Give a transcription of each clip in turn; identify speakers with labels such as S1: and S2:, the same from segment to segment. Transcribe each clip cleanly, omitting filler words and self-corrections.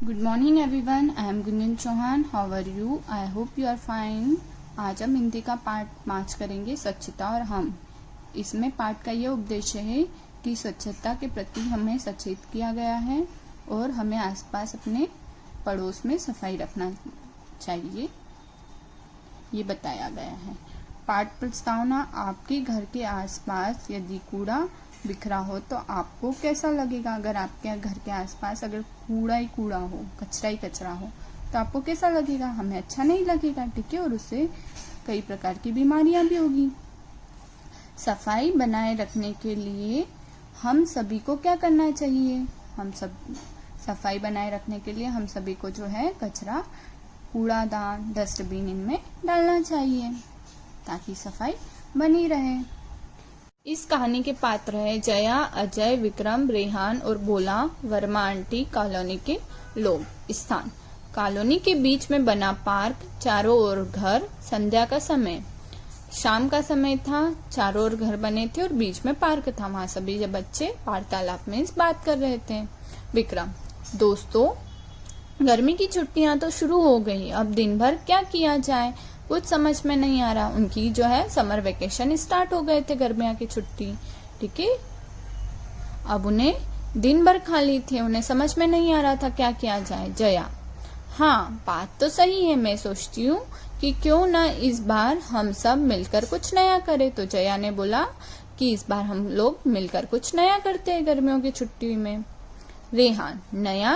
S1: Good morning everyone, I am Gunjan Chauhan. How are you? I hope you are fine. आज हम हिंदी का पाठ 5 करेंगे, स्वच्छता और हम. इसमें पाठ का यह उद्देश्य है कि स्वच्छता के प्रति हमें सचेत किया गया है और हमें आसपास अपने पड़ोस में सफाई रखना चाहिए, ये बताया गया है. पाठ प्रस्तावना. आपके घर के आसपास यदि कूड़ा बिखरा हो तो आपको कैसा लगेगा? अगर आपके घर के आसपास अगर कूड़ा ही कूड़ा हो, कचरा ही कचरा हो, तो आपको कैसा लगेगा? हमें अच्छा नहीं लगेगा, ठीक है. और उससे कई प्रकार की बीमारियां भी होगी. सफाई बनाए रखने के लिए हम सभी को क्या करना चाहिए? सफाई बनाए रखने के लिए हम सभी को जो है कचरा, कूड़ादान, डस्टबिन इनमें डालना चाहिए ताकि सफाई बनी रहे. इस कहानी के पात्र है जया, अजय, विक्रम, रेहान और भोला. वर्मा आंटी कॉलोनी के लोग. स्थान कॉलोनी के बीच में बना पार्क, चारों ओर घर. संध्या का समय, शाम का समय था. चारों ओर घर बने थे और बीच में पार्क था. वहां सभी बच्चे वार्तालाप में बात कर रहे थे. विक्रम: दोस्तों, गर्मी की छुट्टियां तो शुरू हो गई, अब दिन भर क्या किया जाए, कुछ समझ में नहीं आ रहा. उनकी जो है समर वेकेशन स्टार्ट हो गए थे, गर्मियों की छुट्टी, ठीक है. अब उन्हें दिन भर खाली थे, उन्हें समझ में नहीं आ रहा था क्या किया जाए. जया: हाँ, बात तो सही है. मैं सोचती हूँ कि क्यों ना इस बार हम सब मिलकर कुछ नया करें. तो जया ने बोला कि इस बार हम लोग मिलकर कुछ नया करते हैं गर्मियों की छुट्टी में. रेहान: नया?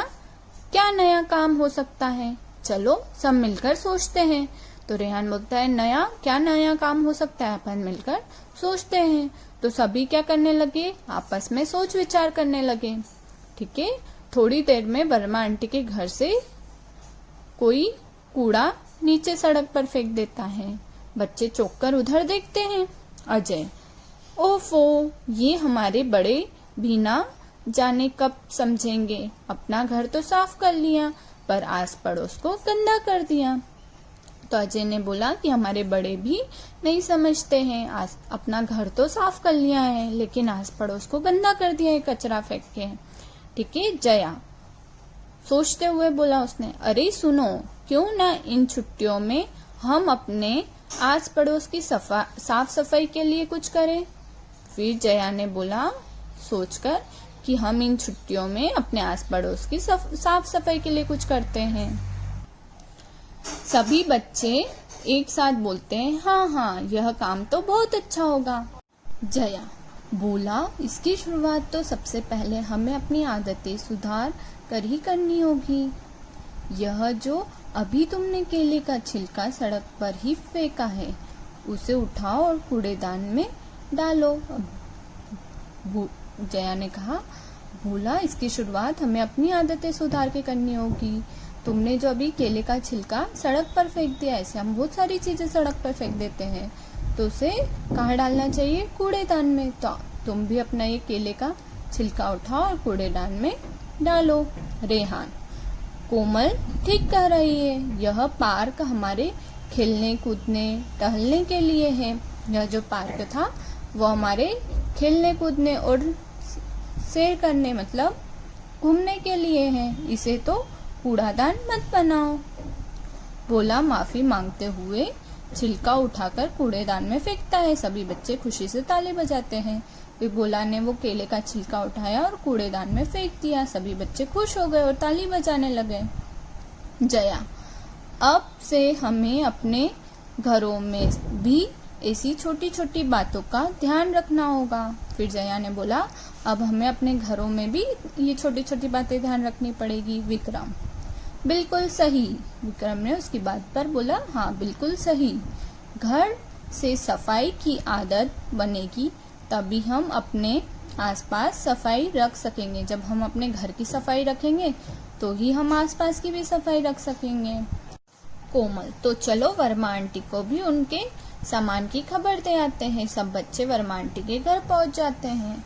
S1: क्या नया काम हो सकता है? चलो सब मिलकर सोचते हैं. तो रेहान बोलता है, नया? क्या नया काम हो सकता है, अपन मिलकर सोचते हैं. तो सभी क्या करने लगे? आपस में सोच विचार करने लगे, ठीक है. थोड़ी देर में वर्मा आंटी के घर से कोई कूड़ा नीचे सड़क पर फेंक देता है. बच्चे चौंक कर उधर देखते हैं. अजय: ओफो, ये हमारे बड़े भी ना जाने कब समझेंगे. अपना घर तो साफ कर लिया पर आस पड़ोस को गंदा कर दिया. तो अजय ने बोला कि हमारे बड़े भी नहीं समझते हैं. अपना घर तो साफ कर लिया है लेकिन आस पड़ोस को गंदा कर दिया है कचरा फेंक के, ठीक है. जया सोचते हुए बोला उसने, अरे सुनो, क्यों ना इन छुट्टियों में हम अपने आस पड़ोस की साफ सफाई के लिए कुछ करें. फिर जया ने बोला सोचकर कि हम इन छुट्टियों में अपने आस पड़ोस की साफ सफाई के लिए कुछ करते हैं. सभी बच्चे एक साथ बोलते हैं, हाँ हाँ, यह काम तो बहुत अच्छा होगा. जया बोला, इसकी शुरुआत तो सबसे पहले हमें अपनी आदतें सुधार कर ही करनी होगी. यह जो अभी तुमने केले का छिलका सड़क पर ही फेंका है, उसे उठाओ और कूड़ेदान में डालो. जया ने कहा, बोला, इसकी शुरुआत हमें अपनी आदतें सुधार के करनी होगी. तुमने जो अभी केले का छिलका सड़क पर फेंक दिया, ऐसे हम बहुत सारी चीजें सड़क पर फेंक देते हैं, तो उसे कहाँ डालना चाहिए? कूड़ेदान में. तो तुम भी अपना ये केले का छिलका उठाओ और कूड़ेदान में डालो. रेहान: कोमल ठीक कह रही है, यह पार्क हमारे खेलने कूदने टहलने के लिए है. यह जो पार्क था वो हमारे खेलने कूदने और सैर करने मतलब घूमने के लिए है. इसे तो कूड़ादान मत बनाओ. बोला माफी मांगते हुए छिलका उठाकर कूड़ेदान में फेंकता है. सभी बच्चे खुशी से ताली बजाते हैं. फिर बोला ने वो केले का छिलका उठाया और कूड़ेदान में फेंक दिया. सभी बच्चे खुश हो गए और ताली बजाने लगे. जया: अब से हमें अपने घरों में भी ऐसी छोटी छोटी बातों का ध्यान रखना होगा. फिर जया ने बोला, अब हमें अपने घरों में भी ये छोटी छोटी बातें ध्यान रखनी पड़ेगी. विक्रम: बिल्कुल सही. विक्रम ने उसकी बात पर बोला, हाँ बिल्कुल सही. घर से सफाई की आदत बनेगी तभी हम अपने आसपास सफाई रख सकेंगे. जब हम अपने घर की सफाई रखेंगे तो ही हम आसपास की भी सफाई रख सकेंगे. कोमल: तो चलो वर्मा आंटी को भी उनके सामान की खबर दे आते हैं. सब बच्चे वर्मा आंटी के घर पहुंच जाते हैं.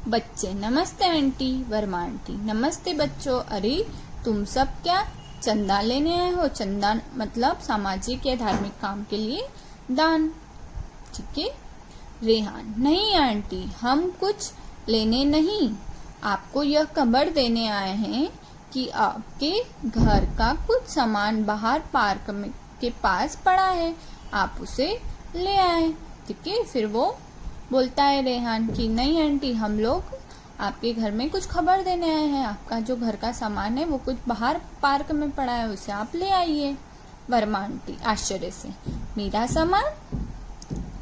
S1: बच्चे: नमस्ते आंटी. वर्मा आंटी: नमस्ते बच्चों. अरे तुम सब क्या चंदा लेने आए हो? चंदा मतलब सामाजिक या धार्मिक काम के लिए दान, ठीक है. रेहान: नहीं आंटी, हम कुछ लेने नहीं, आपको यह खबर देने आए हैं कि आपके घर का कुछ सामान बाहर पार्क में के पास पड़ा है, आप उसे ले आए। ठीक है, फिर वो बोलता है रेहान कि नहीं आंटी, हम लोग आपके घर में कुछ खबर देने आए हैं, आपका जो घर का सामान है वो कुछ बाहर पार्क में पड़ा है, उसे आप ले आइए। वर्मा आंटी आश्चर्य से, मेरा सामान,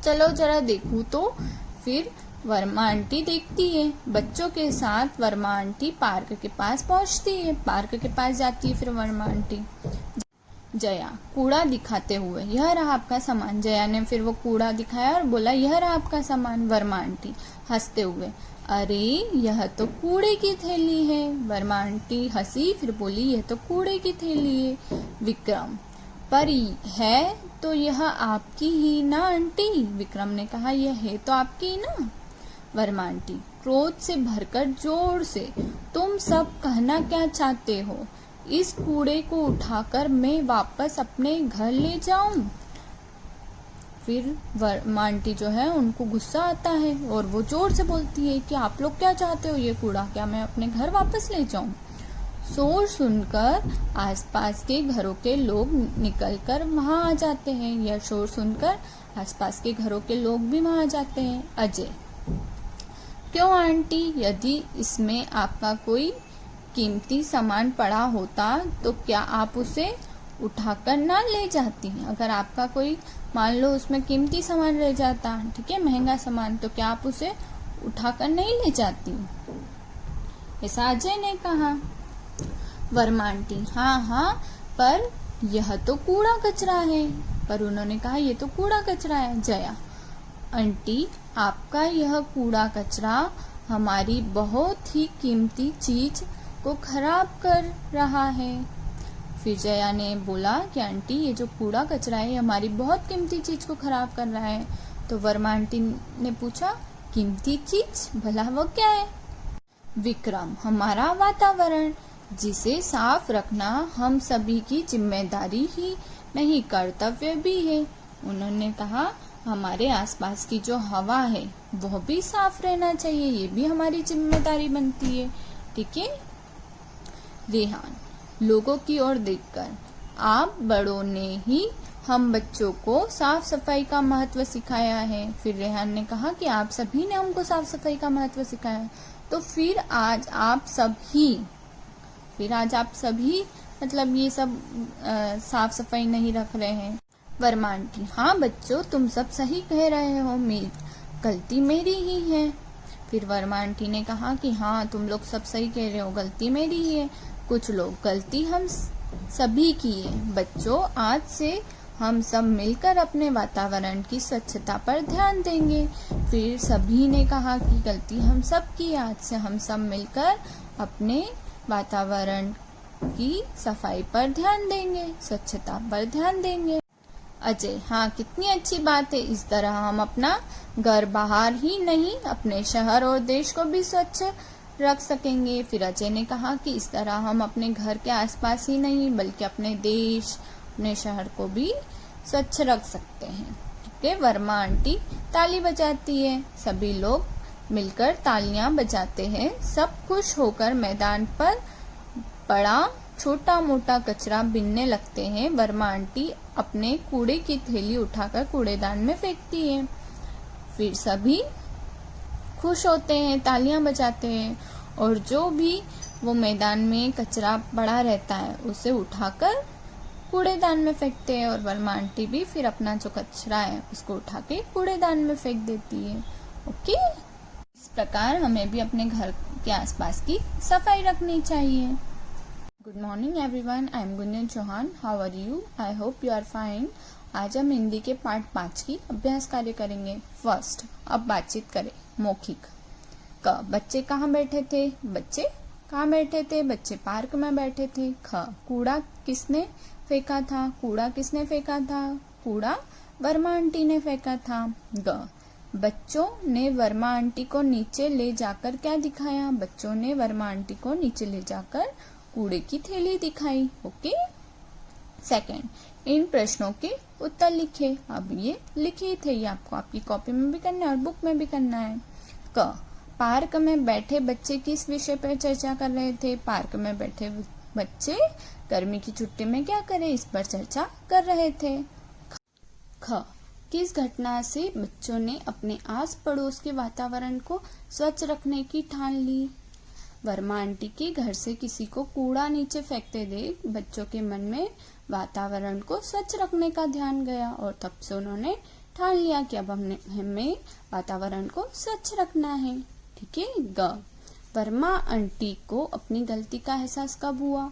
S1: चलो जरा देखूं तो। फिर वर्मा आंटी देखती है, बच्चों के साथ वर्मा आंटी पार्क के पास पहुंचती है। पार्क के पास जाती है फिर वर्मा आंटी। जया कूड़ा दिखाते हुए, यह रहा आपका सामान। जया ने फिर वो कूड़ा दिखाया और बोला, यह रहा आपका सामान। वर्मा आंटी हंसते हुए, अरे यह तो कूड़े की थैली है। वर्मा आंटी हंसी, फिर बोली, यह तो कूड़े की थैली है। विक्रम, पर है तो यह आपकी ही ना आंटी। विक्रम ने कहा, यह है तो आपकी ही ना। वर्मा आंटी क्रोध से भरकर जोर से, तुम सब कहना क्या चाहते हो? इस कूड़े को उठाकर मैं वापस अपने घर ले जाऊं? फिर वर्मा आंटी जो है उनको गुस्सा आता है और वो जोर से बोलती है कि आप लोग क्या चाहते हो? ये कूड़ा क्या मैं अपने घर वापस ले जाऊं? शोर सुनकर आसपास के घरों के लोग निकलकर वहां आ जाते हैं। यह शोर सुनकर आसपास के घरों के लोग भी वहां आ जाते हैं। अजय, क्यों आंटी, यदि इसमें आपका कोई कीमती सामान पड़ा होता तो क्या आप उसे उठाकर ना ले जाती? अगर आपका कोई, मान लो उसमें कीमती सामान रह जाता, ठीक है, महंगा सामान, तो क्या आप उसे उठाकर नहीं ले जाती? ऐसा अजय ने कहा। वर्मा आंटी, हाँ, पर यह तो कूड़ा कचरा है। पर उन्होंने कहा, ये तो कूड़ा कचरा है। जया, आंटी, आपका यह कूड़ा कचरा हमारी बहुत ही कीमती चीज को खराब कर रहा है। फिर जया ने बोला कि आंटी, ये जो कूड़ा कचरा है हमारी बहुत कीमती चीज को खराब कर रहा है। तो वर्मा आंटी ने पूछा, कीमती चीज, भला वो क्या है? विक्रम, हमारा वातावरण, जिसे साफ रखना हम सभी की जिम्मेदारी ही नहीं, कर्तव्य भी है। उन्होंने कहा, हमारे आसपास की जो हवा है वह भी साफ रहना चाहिए, ये भी हमारी जिम्मेदारी बनती है। ठीक है। रेहान, लोगों की ओर देखकर, आप बड़ों ने ही हम बच्चों को साफ सफाई का महत्व सिखाया है। फिर रेहान ने कहा कि आप सभी ने हमको साफ सफाई का महत्व सिखाया है, तो फिर आज आप सभी मतलब ये सब साफ सफाई नहीं रख रहे हैं। वर्मा आंटी, हाँ बच्चों, तुम सब सही कह रहे हो, गलती मेरी ही है। फिर वर्मा आंटी ने कहा कि हाँ, तुम लोग सब सही कह रहे हो, गलती मेरी ही है। कुछ लोग, गलती हम सभी की है। बच्चों, आज से हम सब मिलकर अपने वातावरण की स्वच्छता पर ध्यान देंगे। फिर सभी ने कहा कि गलती हम सब की, आज से हम सब मिलकर अपने वातावरण की सफाई पर ध्यान देंगे, स्वच्छता पर ध्यान देंगे। अजय, हाँ, कितनी अच्छी बात है, इस तरह हम अपना घर बाहर ही नहीं, अपने शहर और देश को भी स्वच्छ रख सकेंगे। फिर अजय ने कहा कि इस तरह हम अपने घर के आसपास ही नहीं बल्कि अपने देश, अपने शहर को भी स्वच्छ रख सकते हैं। ठीक है। वर्मा आंटी ताली बजाती है, सभी लोग मिलकर तालियां बजाते हैं। सब खुश होकर मैदान पर पड़ा छोटा मोटा कचरा बीनने लगते हैं। वर्मा आंटी अपने कूड़े की थैली उठाकर कूड़ेदान में फेंकती है। फिर सभी खुश होते हैं, तालियां बजाते हैं और जो भी वो मैदान में कचरा पड़ा रहता है उसे उठाकर कूड़ेदान में फेंकते हैं। और वर्मा आंटी भी फिर अपना जो कचरा है उसको उठा के कूड़ेदान में फेंक देती है। ओके, इस प्रकार हमें भी अपने घर के आसपास की सफाई रखनी चाहिए। Good morning everyone, I am Gunjan Chauhan. How are you? I hope you are fine. आज हम हिंदी के पार्ट 5 की अभ्यास कार्य करेंगे। फर्स्ट, अब बातचीत करें। मौखिक। क, बच्चे कहाँ बैठे थे? बच्चे कहाँ बैठे थे? बच्चे पार्क में बैठे थे। ख, कूड़ा किसने फेंका था? कूड़ा किसने फेंका था? कूड़ा वर्मा आंटी ने फेंका था। ग, बच्चों ने वर्मा आंटी को नीचे ले जाकर क्या दिखाया? बच्चों ने वर्मा आंटी को नीचे ले जाकर कूड़े की थैली दिखाई। ओके। सेकंड, इन प्रश्नों के उत्तर लिखे। अब ये लिखे थे, ये आपको आपकी कॉपी में भी करना है और बुक में भी करना है। क, पार्क में बैठे बच्चे किस विषय पर चर्चा कर रहे थे? पार्क में बैठे बच्चे गर्मी की छुट्टी में क्या करें, इस पर चर्चा कर रहे थे। ख, किस घटना से बच्चों ने अपने आस पड़ोस के वातावरण को स्वच्छ रखने की ठान ली। वर्मा आंटी के घर से किसी को कूड़ा नीचे फेंकते देख बच्चों के मन में वातावरण को स्वच्छ रखने का ध्यान गया और तब से उन्होंने ठान लिया कि अब हमें वातावरण को स्वच्छ रखना है। ठीक है। ग, वर्मा आंटी को अपनी गलती का एहसास कब हुआ।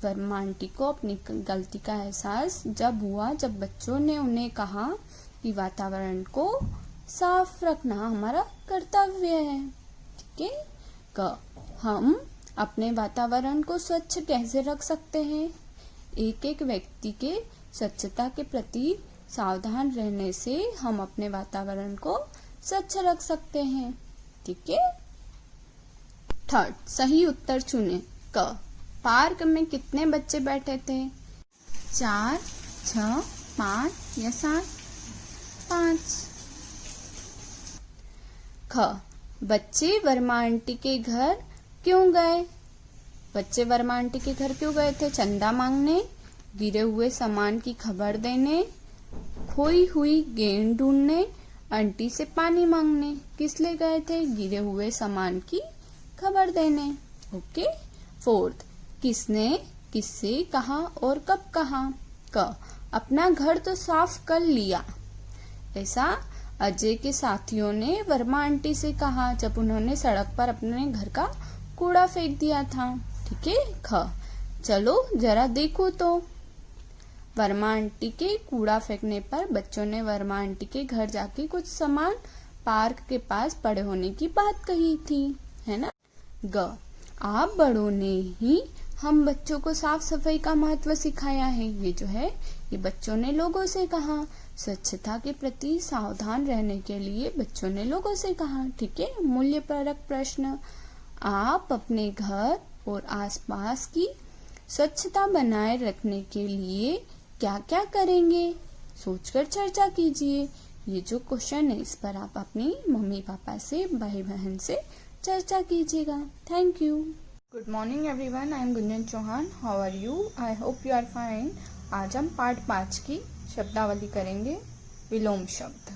S1: वर्मा आंटी को अपनी गलती का एहसास जब हुआ जब बच्चों ने उन्हें कहा कि वातावरण को साफ रखना हमारा कर्तव्य है। ठीक है। क, हम अपने वातावरण को स्वच्छ कैसे रख सकते हैं। एक एक व्यक्ति के स्वच्छता के प्रति सावधान रहने से हम अपने वातावरण को स्वच्छ रख सकते हैं। ठीक है। थर्ड, सही उत्तर चुने। क, पार्क में कितने बच्चे बैठे थे। 4, 6, 5 या 7। 5। ख, बच्चे वर्मा आंटी के घर क्यों गए। बच्चे वर्मा आंटी के घर क्यों गए थे। चंदा मांगने, गिरे हुए सामान की खबर देने, खोई हुई गेंद ढूंढने, आंटी से पानी मांगने। किस लिए गए थे, गिरे हुए सामान की खबर देने। ओके। फोर्थ, किसने किससे कहा और कब कहा। क, अपना घर तो साफ कर लिया। ऐसा अजय के साथियों ने वर्मा आंटी से कहा जब उन्होंने सड़क पर अपने घर का कूड़ा फेंक दिया था। ठीक है। ख, चलो जरा देखो तो। वर्मा आंटी के कूड़ा फेंकने पर बच्चों ने वर्मा आंटी के घर जाके कुछ सामान पार्क के पास पड़े होने की बात कही थी, है ना। ग, आप बड़ों ने ही हम बच्चों को साफ सफाई का महत्व सिखाया है। ये जो है ये बच्चों ने लोगों से कहा। स्वच्छता के प्रति सावधान रहने के लिए बच्चों ने लोगों से कहा। ठीक है। मूल्यपरक प्रश्न, आप अपने घर और आसपास की स्वच्छता बनाए रखने के लिए क्या क्या करेंगे, सोचकर चर्चा कीजिए। ये जो क्वेश्चन है इस पर आप अपनी मम्मी पापा से, भाई बहन से चर्चा कीजिएगा। Thank you. Good morning everyone, I am Gunjan Chauhan. How are you, I hope you are fine. आज हम पार्ट 5 की शब्दावली करेंगे। विलोम शब्द।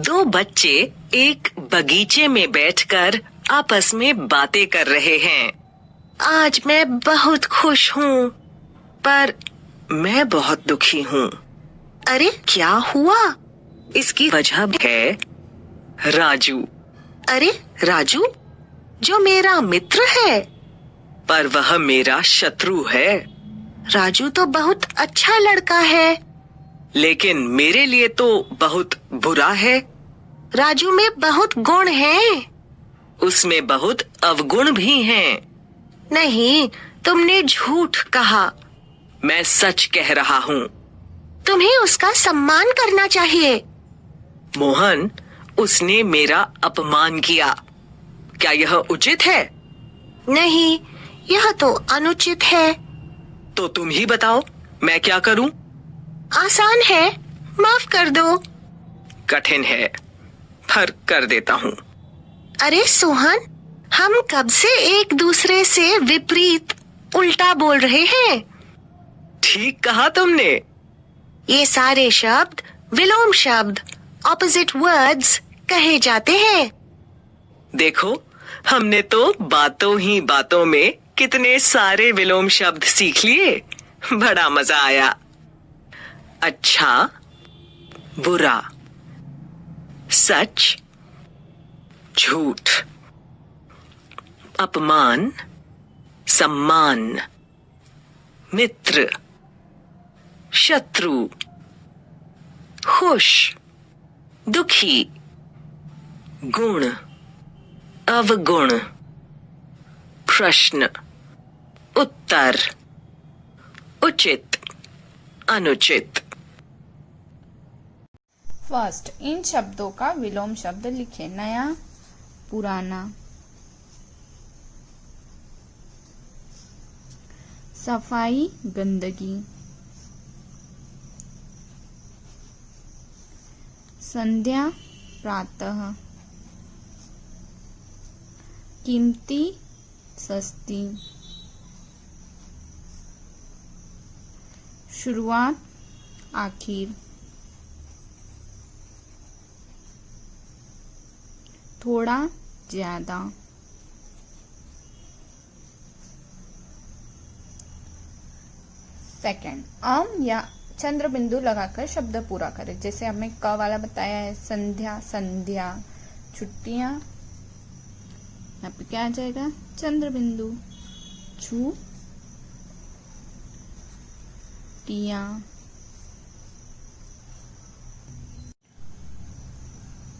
S2: दो बच्चे एक बगीचे में बैठकर आपस में बातें कर रहे हैं। आज मैं बहुत खुश हूँ, पर मैं बहुत दुखी हूँ। अरे क्या हुआ? इसकी वजह है राजू। अरे राजू जो मेरा मित्र है, पर वह मेरा शत्रु है। राजू तो बहुत अच्छा लड़का है, लेकिन मेरे लिए तो बहुत बुरा है। राजू में बहुत गुण हैं, उसमें बहुत अवगुण भी हैं। नहीं, तुमने झूठ कहा। मैं सच कह रहा हूँ। तुम्हें उसका सम्मान करना चाहिए। मोहन, उसने मेरा अपमान किया। क्या यह उचित है? नहीं, यह तो अनुचित है। तो तुम ही बताओ, मैं क्या करूं? आसान है, माफ कर दो। कठिन है, पर कर देता हूँ। अरे सोहन, हम कब से एक दूसरे से विपरीत उल्टा बोल रहे हैं। ठीक कहा तुमने। ये सारे शब्द विलोम शब्द, ऑपोजिट वर्ड्स कहे जाते हैं। देखो, हमने तो बातों ही बातों में कितने सारे विलोम शब्द सीख लिए। बड़ा मजा आया। अच्छा, बुरा, सच, झूठ, अपमान, सम्मान, मित्र, शत्रु, खुश, दुखी, गुण, अवगुण, प्रश्न, उत्तर, उचित, अनुचित।
S1: फर्स्ट, इन शब्दों का विलोम शब्द लिखें। नया, पुराना, सफाई, गंदगी, संध्या, प्रातः, कीमती, सस्ती, शुरुआत, आखिर, थोड़ा ज्यादा, सेकंड, या चंद्र बिंदु लगाकर शब्द पूरा करें। जैसे हमें क वाला बताया है, संध्या, संध्या, छुट्टियां, यहाँ पे क्या आ जाएगा, चंद्र बिंदु, छु, टिया,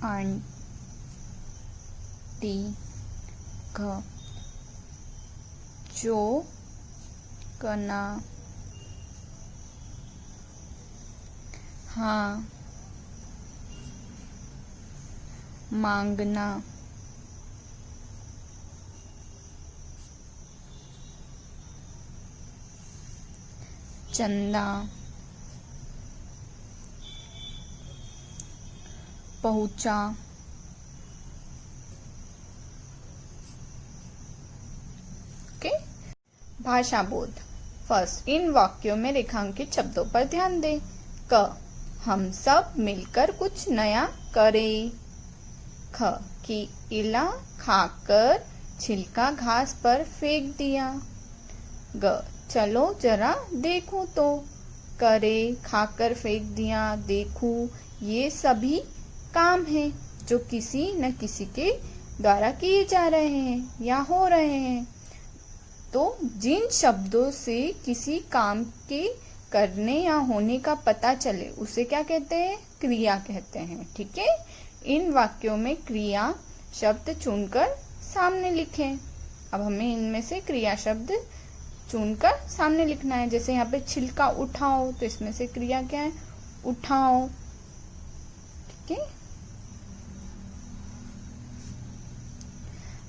S1: आंटी, घ, जो, कना, हाँ, मांगना, चंदा, पहुंचा, ओके। भाषा बोध। फर्स्ट, इन वाक्यों में रेखांकित शब्दों पर ध्यान दें। क, हम सब मिलकर कुछ नया करें। ख, केला खाकर छिलका घास पर फेंक दिया। ग, चलो जरा देखूं तो। करे, खाकर फेंक दिया, देखूं, ये सभी काम हैं जो किसी न किसी के द्वारा किए जा रहे हैं या हो रहे हैं। तो जिन शब्दों से किसी काम के करने या होने का पता चले उसे क्या कहते हैं, क्रिया कहते हैं। ठीक है, इन वाक्यों में क्रिया शब्द चुनकर सामने लिखें। अब हमें इनमें से क्रिया शब्द चुनकर सामने लिखना है। जैसे यहाँ पे छिलका उठाओ, तो इसमें से क्रिया क्या है, उठाओ। ठीक है,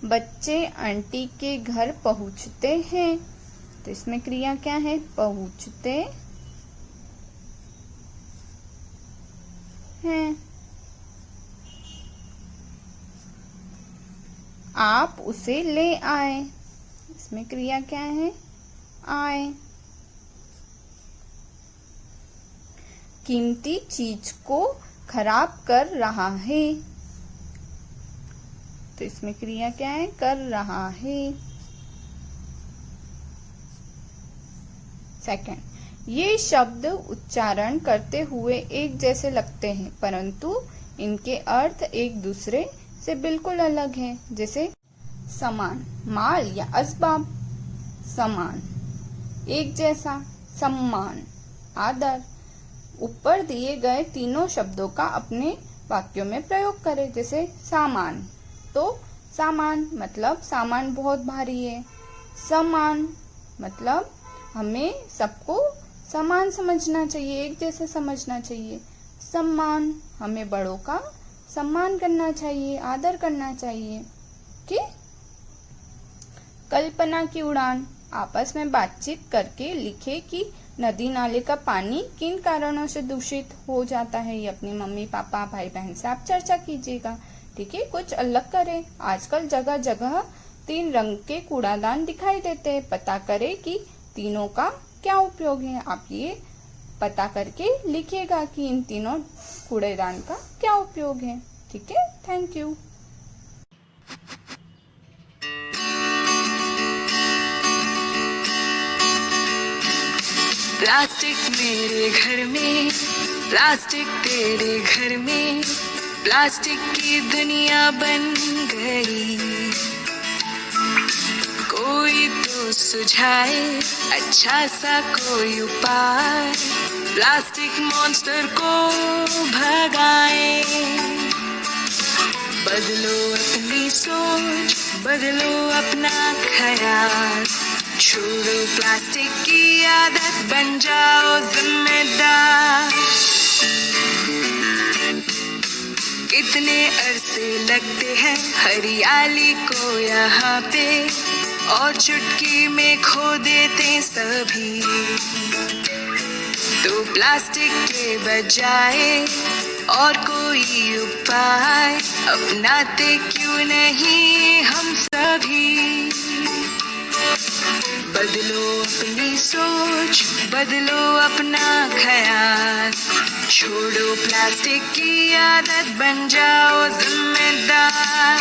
S1: बच्चे आंटी के घर पहुंचते हैं, तो इसमें क्रिया क्या है, पहुंचते हैं। आप उसे ले आए, इसमें क्रिया क्या है, आए। कीमती चीज को खराब कर रहा है, तो इसमें क्रिया क्या है, कर रहा है। सेकंड, ये शब्द उच्चारण करते हुए एक जैसे लगते हैं, परंतु इनके अर्थ एक दूसरे से बिल्कुल अलग हैं। जैसे समान, माल या असबाब, समान, एक जैसा, सम्मान, आदर। ऊपर दिए गए तीनों शब्दों का अपने वाक्यों में प्रयोग करें। जैसे सामान, तो सामान मतलब सामान बहुत भारी है। समान मतलब हमें सबको समान समझना चाहिए, एक जैसे समझना चाहिए। सम्मान, हमें बड़ों का सम्मान करना चाहिए, आदर करना चाहिए। कि कल्पना की उड़ान, आपस में बातचीत करके लिखे कि नदी नाले का पानी किन कारणों से दूषित हो जाता है। ये अपनी मम्मी पापा भाई बहन से आप चर्चा कीजिएगा। ठीक है, कुछ अलग करें। आजकल जगह जगह 3 रंग के कूड़ादान दिखाई देते हैं। पता करें कि तीनों का क्या उपयोग है। आप ये पता करके लिखिएगा कि इन तीनों कूड़ेदान का क्या उपयोग है। ठीक है, थैंक यू।
S2: प्लास्टिक मेरे घर में, प्लास्टिक तेरे घर में, प्लास्टिक की दुनिया बन गई। कोई तो सुझाए अच्छा सा कोई उपाय, प्लास्टिक मॉन्स्टर को भगाए। बदलो अपनी सोच, बदलो अपना ख्याल, छोड़ो प्लास्टिक की आदत, बन जाओ जिम्मेदार। कितने अरसे लगते हैं हरियाली को यहाँ पे, और चुटकी में खो देते सभी। तो प्लास्टिक के बजाय और कोई उपाय अपनाते क्यों नहीं हम सभी। बदलो अपनी सोच, बदलो अपना ख्याल, छोड़ो प्लास्टिक की आदत, बन जाओ जिम्मेदार।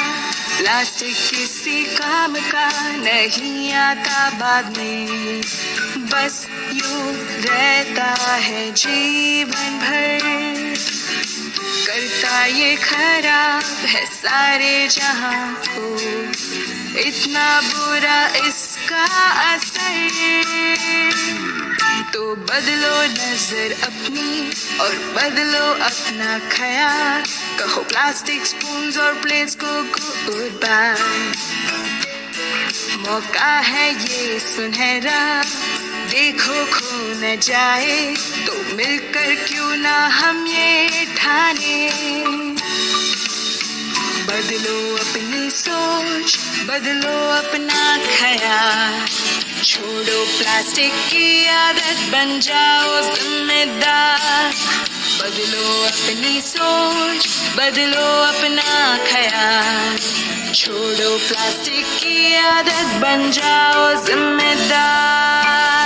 S2: प्लास्टिक किसी काम का नहीं आता बाद में, बस यूं रहता है जीवन भर। करता ये खराब है सारे जहां को, इतना बुरा इसका असर। तो बदलो नजर अपनी और बदलो अपना ख्याल, कहो प्लास्टिक स्पून्स और प्लेट्स को गुड बाय। मौका है ये सुनहरा, देखो खो न जाए, तो मिलकर क्यों ना हम ये ठाने। बदलो अपनी सोच, बदलो अपना ख्याल, छोड़ो प्लास्टिक की आदत, बन जाओ जिम्मेदार। बदलो अपनी सोच, बदलो अपना ख्याल, छोड़ो प्लास्टिक की आदत, बन जाओ जिम्मेदार।